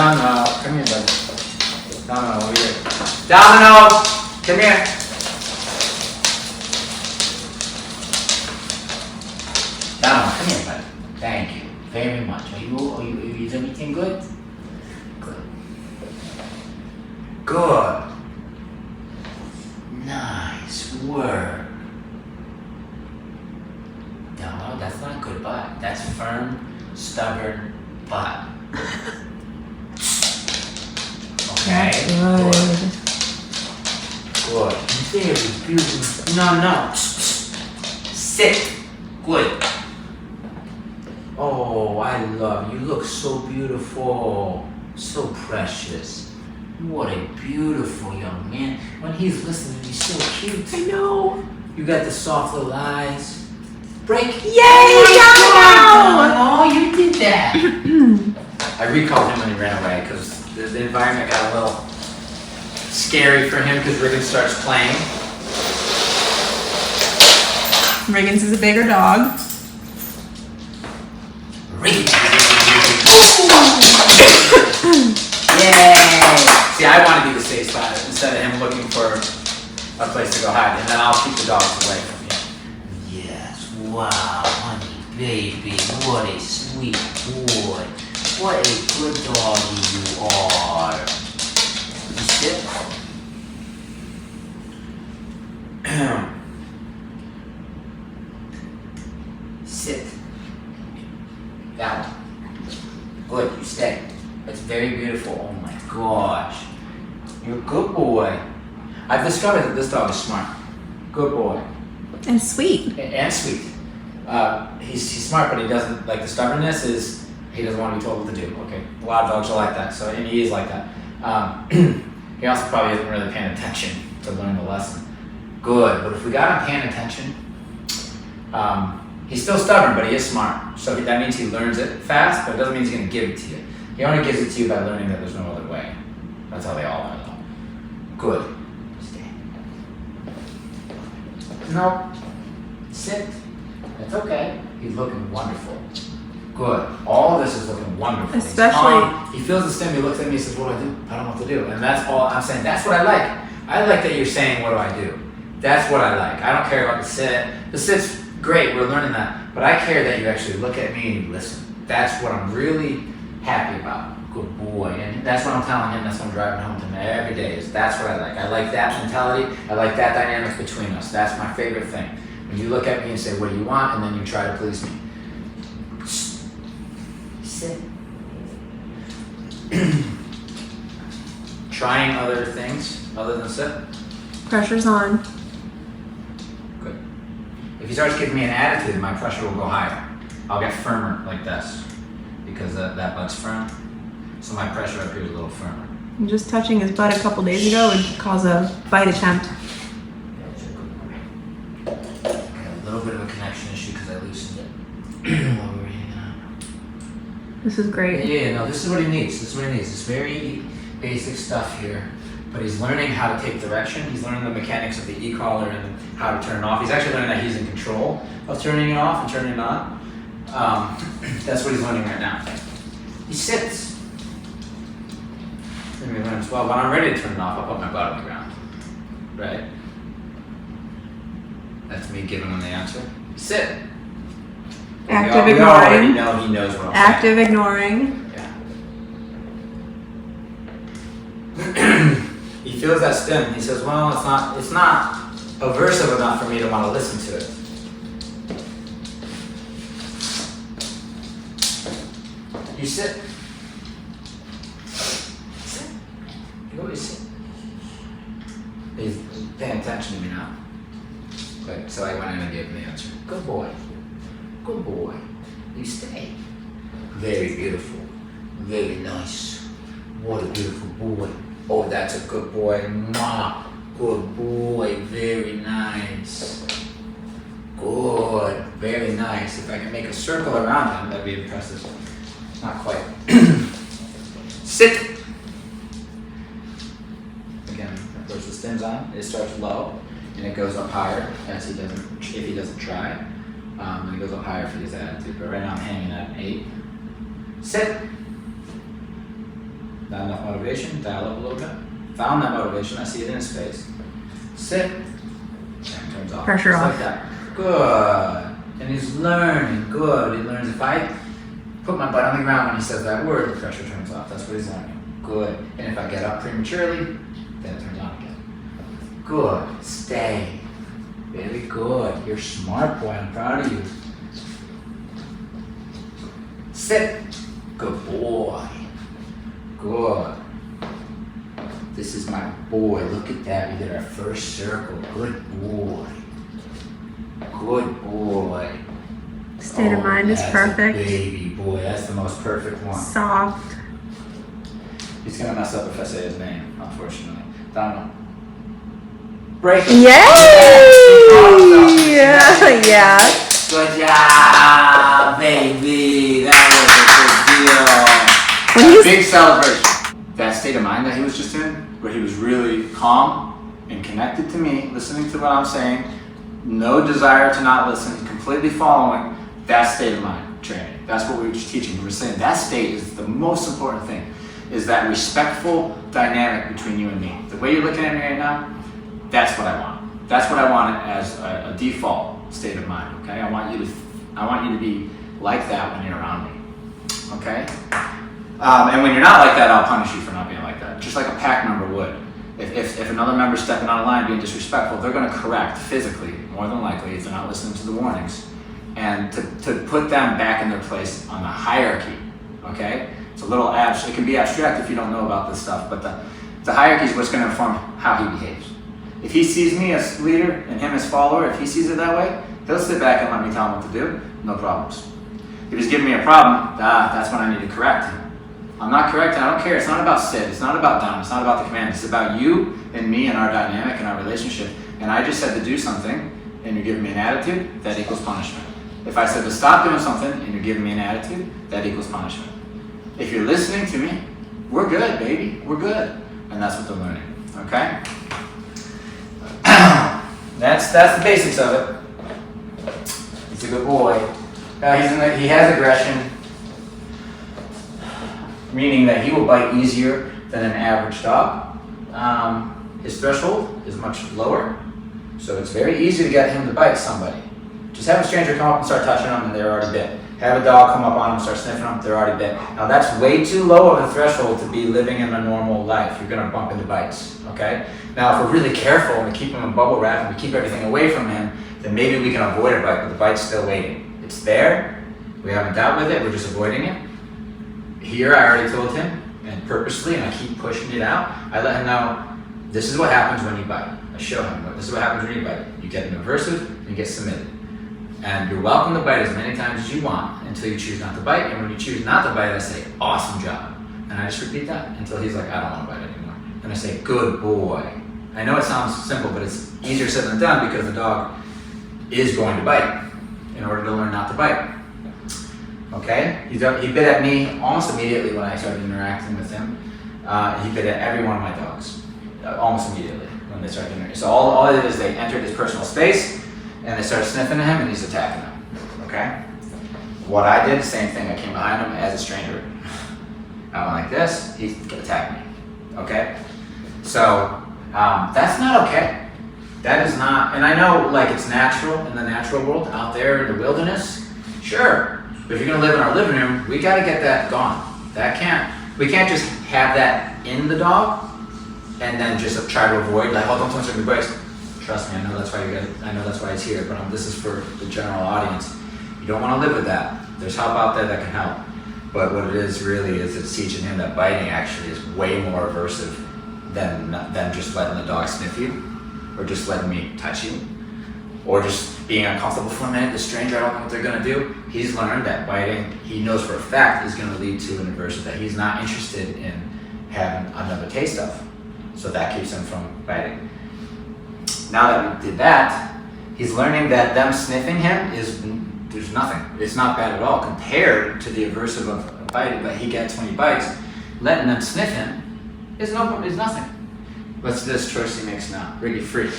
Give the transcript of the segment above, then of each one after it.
Domino, come here, buddy. Domino, over here. Domino, come here. Domino, come here, buddy. Thank you very much. Are you is everything good? Good. Good. Nice work. No, that's not good butt. That's firm, stubborn butt. Okay. Good. Good. Very beautiful. No. Sit. Good. Oh, I love you. You look so beautiful. So precious. What a beautiful young man. When he's listening, he's so cute. I know. You got the soft little eyes. Break. Yay, Domino! Oh, you did that. I recalled him when he ran away because the environment got a little scary for him because Riggins starts playing. Riggins is a bigger dog. Riggins. Yay! See, I want to be the safe spot instead of him looking for a place to go hide, and then I'll keep the dogs away from you. Yes, wow, honey, baby, what a sweet boy. What a good doggy you are. You sit. Sit. That one. Good, you stay. It's very beautiful. Oh my gosh. You're a good boy. I've discovered that this dog is smart. Good boy. And sweet. And sweet. He's smart, but he doesn't, like the stubbornness is, he doesn't want to be told what to do. Okay, a lot of dogs are like that, and he is like that. He also probably isn't really paying attention to learn the lesson. Good, but if we got him paying attention, he's still stubborn, but he is smart. So that means he learns it fast, but it doesn't mean he's going to give it to you. He only gives it to you by learning that there's no other way. That's how they all learn, though. Good. Stay. No. Sit. That's okay. He's looking wonderful. Good. All of this is looking wonderful. Especially. He feels the stim. He looks at me and says, what do I do? I don't know what to do. And that's all I'm saying. That's what I like. I like that you're saying, what do I do? That's what I like. I don't care about the sit. The sit's great. We're learning that. But I care that you actually look at me and you listen. That's what I'm really happy about. Good boy. And that's what I'm telling him. That's what I'm driving home to him every day. Is that's what I like. I like that mentality. I like that dynamic between us. That's my favorite thing. When you look at me and say, what do you want? And then you try to please me. Sit. Trying other things other than sit. Pressure's on. Good. If he starts giving me an attitude, my pressure will go higher. I'll get firmer like this because that butt's firm. So my pressure up here is a little firmer. And just touching his butt a couple days ago would cause a bite attempt. I had a little bit of a connection issue because I loosened it while we were hanging out. This is great. Yeah, no, this is what he needs. This is what he needs. It's very basic stuff here. But he's learning how to take direction. He's learning the mechanics of the e-collar and how to turn it off. He's actually learning that he's in control of turning it off and turning it on. That's what he's learning right now. He sits. And he learns, well, when I'm ready to turn it off, I'll put my butt on the ground. Right? That's me giving him the answer. Sit. Active we ignoring. already know he knows what I'm Active ignoring. Yeah. He feels that stim. He says, well, it's not aversive enough for me to want to listen to it. You sit. Sit. You always sit. He's paying attention to me now. Good. So I went in and gave him the answer. Good boy. Good boy. You stay. Very beautiful. Very nice. What a beautiful boy. Oh, that's a good boy. Mwah. Good boy. Very nice. Good. Very nice. If I can make a circle around him, that'd be impressive. Not quite. Sit. Again, of course, the stim's on. It starts low, and it goes up higher if he doesn't try. And it goes up higher if he has attitude. But right now I'm hanging at 8. Sit. Not enough motivation, dial up a little bit. Found that motivation, I see it in his face. Sit, and turns off. Pressure Just off. like that. Good. And he's learning, good. He learns if I put my butt on the ground when he says that word, the pressure turns off. That's what he's learning. Good. And if I get up prematurely, then it turns on again. Good. Stay. Very good. You're smart, boy. I'm proud of you. Sit. Good boy. Good. This is my boy. Look at that. We did our first circle. Good boy. Good boy. State of mind is That's perfect. A baby boy. That's the most perfect one. Soft. He's gonna mess up if I say his name, unfortunately. Domino. Break. Yay! Yeah. Good job, baby. That was a When good deal. you Big celebration. That state of mind that he was just in, where he was really calm and connected to me, listening to what I'm saying, no desire to not listen, completely following, that state of mind training. That's what we were just teaching. We were saying that state is the most important thing, is that respectful dynamic between you and me. The way you're looking at me right now, that's what I want. That's what I want as a default state of mind, okay? I want you to be like that when you're around me, okay? And when you're not like that, I'll punish you for not being like that, just like a pack member would. If another member's stepping out of line, being disrespectful, they're going to correct physically, more than likely, if they're not listening to the warnings, and to put them back in their place on the hierarchy, okay? It's a little it can be abstract if you don't know about this stuff, but the hierarchy is what's going to inform how he behaves. If he sees me as leader and him as follower, if he sees it that way, he'll sit back and let me tell him what to do, no problems. If he's giving me a problem, that's when I need to correct him. I'm not correcting, I don't care. It's not about sit, it's not about down, it's not about the command. It's about you and me and our dynamic and our relationship. And I just said to do something and you're giving me an attitude, that equals punishment. If I said to stop doing something and you're giving me an attitude, that equals punishment. If you're listening to me, we're good, baby, we're good. And that's what they're learning, okay? That's the basics of it. He's a good boy. He has aggression, meaning that he will bite easier than an average dog. His threshold is much lower, so it's very easy to get him to bite somebody. Just have a stranger come up and start touching them and they're already bit. Have a dog come up on them, start sniffing them, they're already bit. Now that's way too low of a threshold to be living in a normal life. You're gonna bump into bites, okay? Now if we're really careful and we keep him in bubble wrap and we keep everything away from him, then maybe we can avoid a bite, but the bite's still waiting. It's there, we haven't dealt with it, we're just avoiding it. Here I already told him, and purposely, and I keep pushing it out, I let him know, this is what happens when you bite. I show him, this is what happens when you bite. You get an aversive, you get submitted. And you're welcome to bite as many times as you want until you choose not to bite. And when you choose not to bite, I say, awesome job. And I just repeat that until he's like, I don't want to bite anymore. And I say, good boy. I know it sounds simple, but it's easier said than done because the dog is going to bite in order to learn not to bite. Okay? He bit at me almost immediately when I started interacting with him. He bit at every one of my dogs, almost immediately when they started interacting. So all it is, they entered his personal space, and they started sniffing at him, and he's attacking them, okay? What I did, same thing. I came behind him as a stranger. I went like this, he attacked me, okay? So, that's not okay. That is not, and I know like it's natural in the natural world, out there in the wilderness, sure. But if you're gonna live in our living room, we gotta get that gone. We can't just have that in the dog, and then just try to avoid, like, oh, don't touch your brakes. Trust me, I know that's why it's here, but this is for the general audience. You don't want to live with that. There's help out there that can help. But what it is really is it's teaching him that biting actually is way more aversive than just letting the dog sniff you, or just letting me touch you, or just being uncomfortable for a minute. The stranger, I don't know what they're gonna do. He's learned that biting, he knows for a fact, is gonna lead to an aversive that he's not interested in having another taste of. So that keeps him from biting. Now that we did that, he's learning that them sniffing him there's nothing. It's not bad at all compared to the aversive of biting that he gets when he bites. Letting them sniff him is nothing. What's this choice he makes now? Riggy, free.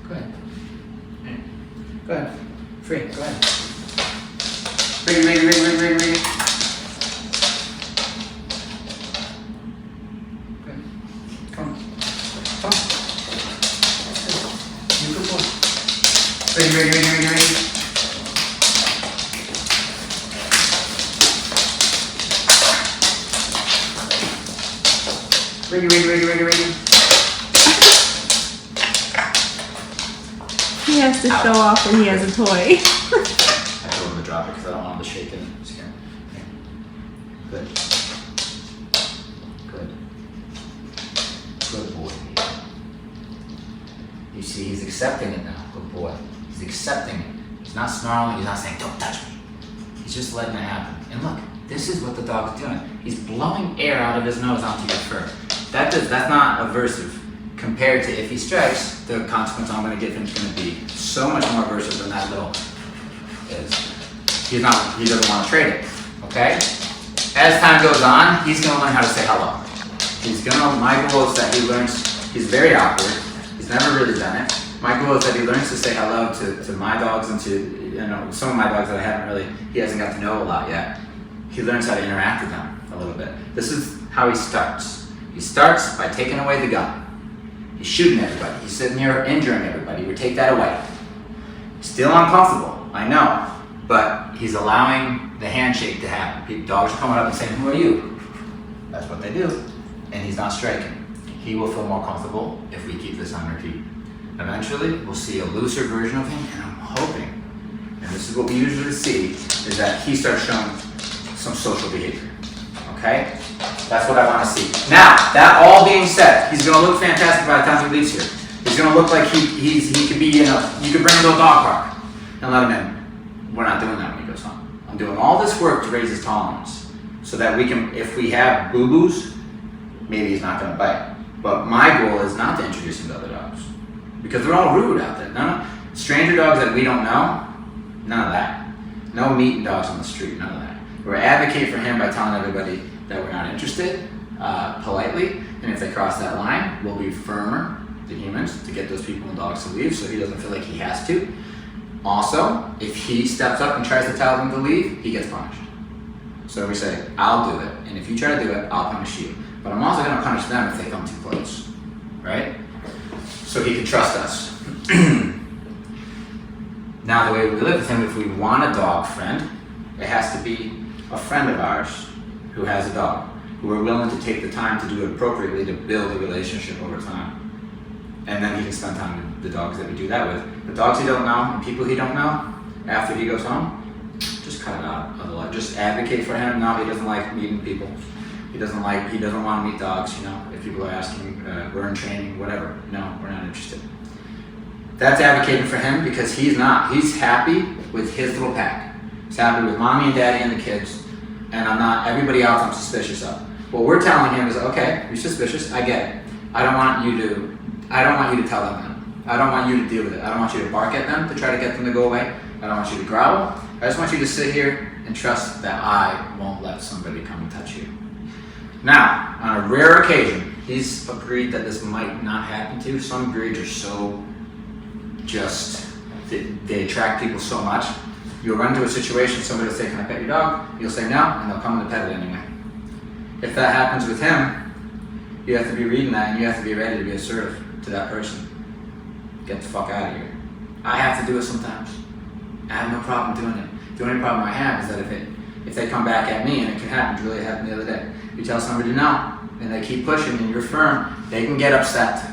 Go ahead. Go ahead. Free, go ahead. Riggy. Riggy. He has to show off when he has a toy. I told him to drop it because I don't want him to shake it and scare him. Good. Good boy. You see, he's accepting it now. Good boy. He's accepting it. He's not snarling. He's not saying, don't touch me. He's just letting it happen. And look, this is what the dog's doing. He's blowing air out of his nose onto your fur. That's not aversive. Compared to if he strikes, the consequence I'm going to give him is going to be so much more aversive than that little is. He doesn't want to trade it. Okay? As time goes on, he's going to learn how to say hello. My goal is that he learns, he's very awkward. He's never really done it. My goal is that he learns to say hello to my dogs and to some of my dogs that he hasn't got to know a lot yet. He learns how to interact with them a little bit. This is how he starts. He starts by taking away the gun. He's shooting everybody. He's sitting here injuring everybody. We take that away. Still uncomfortable, I know, but he's allowing the handshake to happen. Dogs are coming up and saying, who are you? That's what they do. And he's not striking. He will feel more comfortable if we keep this on repeat. Eventually, we'll see a looser version of him, and I'm hoping, and this is what we usually see, is that he starts showing some social behavior. Okay? That's what I want to see. Now, that all being said, he's going to look fantastic by the time he leaves here. He's going to look like he could be you could bring him to a dog park and let him in. We're not doing that when he goes home. I'm doing all this work to raise his tolerance so that we can, if we have boo-boos, maybe he's not going to bite. But my goal is not to introduce him to other dogs because they're all rude out there. Stranger dogs that we don't know, none of that. No meeting dogs on the street, none of that. We're advocating for him by telling everybody that we're not interested, politely, and if they cross that line, we'll be firmer, the humans, to get those people and dogs to leave so he doesn't feel like he has to. Also, if he steps up and tries to tell them to leave, he gets punished. So we say, I'll do it, and if you try to do it, I'll punish you. But I'm also going to punish them if they come too close, right? So he can trust us. Now, the way we live with him, if we want a dog friend, it has to be a friend of ours who has a dog, who are willing to take the time to do it appropriately to build a relationship over time. And then he can spend time with the dogs that we do that with. The dogs he don't know and people he don't know, after he goes home, just cut it out of the life. Just advocate for him. No, he doesn't like meeting people. He doesn't want to meet dogs, If people are asking, we're in training, whatever. No, we're not interested. That's advocating for him because he's happy with his little pack. He's happy with mommy and daddy and the kids. And everybody else I'm suspicious of. What we're telling him is, okay, you're suspicious, I get it. I don't want you to tell them that. I don't want you to deal with it. I don't want you to bark at them to try to get them to go away. I don't want you to growl. I just want you to sit here and trust that I won't let somebody come and touch you. Now, on a rare occasion, he's a breed that this might not happen to. Some breeds are so they attract people so much. You'll run into a situation, somebody will say, can I pet your dog? You'll say no, and they'll come and pet it anyway. If that happens with him, you have to be reading that and you have to be ready to be assertive to that person. Get the fuck out of here. I have to do it sometimes. I have no problem doing it. The only problem I have is that if they come back at me, and it can happen, Julia happened the other day, you tell somebody no, and they keep pushing and you're firm, they can get upset.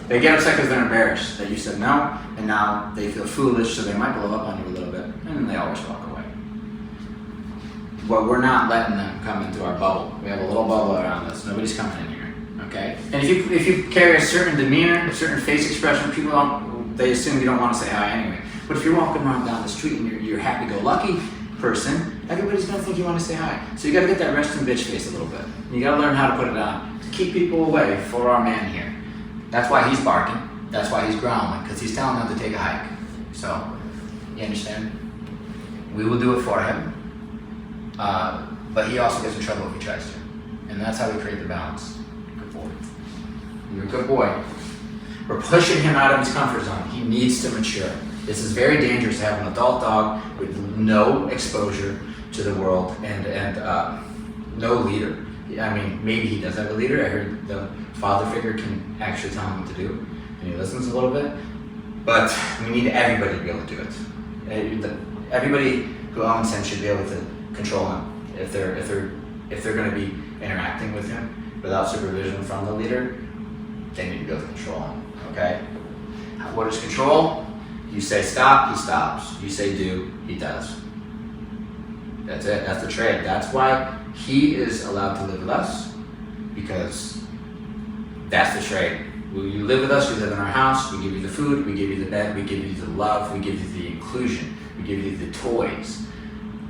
They get upset because they're embarrassed that you said no, and now they feel foolish, so they might blow up on you a little bit, and then they always walk away. But we're not letting them come into our bubble. We have a little bubble around us. Nobody's coming in here, okay? And if you carry a certain demeanor, a certain face expression, they assume you don't want to say hi anyway. But if you're walking around down the street and you're a happy-go-lucky person, everybody's going to think you want to say hi. So you got to get that resting bitch face a little bit. You got to learn how to put it on to keep people away for our man here. That's why he's barking. That's why he's growling, because he's telling them to take a hike. So, you understand? We will do it for him, but he also gets in trouble if he tries to. And that's how we create the balance. Good boy. You're a good boy. We're pushing him out of his comfort zone. He needs to mature. This is very dangerous to have an adult dog with no exposure to the world and no leader. I mean, maybe he does have a leader. I heard the father figure can actually tell him what to do, and he listens a little bit. But we need everybody to be able to do it. Everybody who owns him should be able to control him if they're going to be interacting with him. without supervision from the leader, they need to go to control him, okay? What is control? You say stop, he stops. You say do, he does. That's it, that's the trade. That's why he is allowed to live with us, because that's the trade. You live with us, you live in our house, we give you the food, we give you the bed, we give you the love, we give you the inclusion, we give you the toys.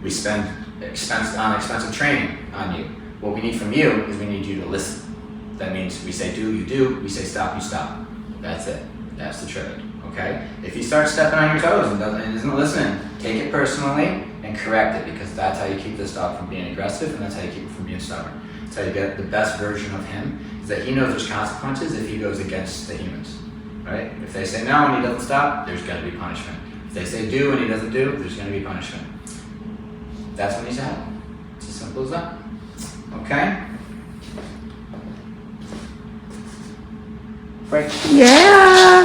We spend expensive training on you. What we need from you is we need you to listen. That means we say do, you do, we say stop, you stop. That's it. That's the trade, okay? If he starts stepping on your toes and isn't listening, take it personally and correct it, because that's how you keep this dog from being aggressive, and that's how you keep it from being stubborn. That's how you get the best version of him, is that he knows there's consequences if he goes against the humans, right? If they say no and he doesn't stop, there's gonna be punishment. If they say do and he doesn't do, there's gonna be punishment. That's what needs to happen. It's as simple as that, okay? Right. Yeah.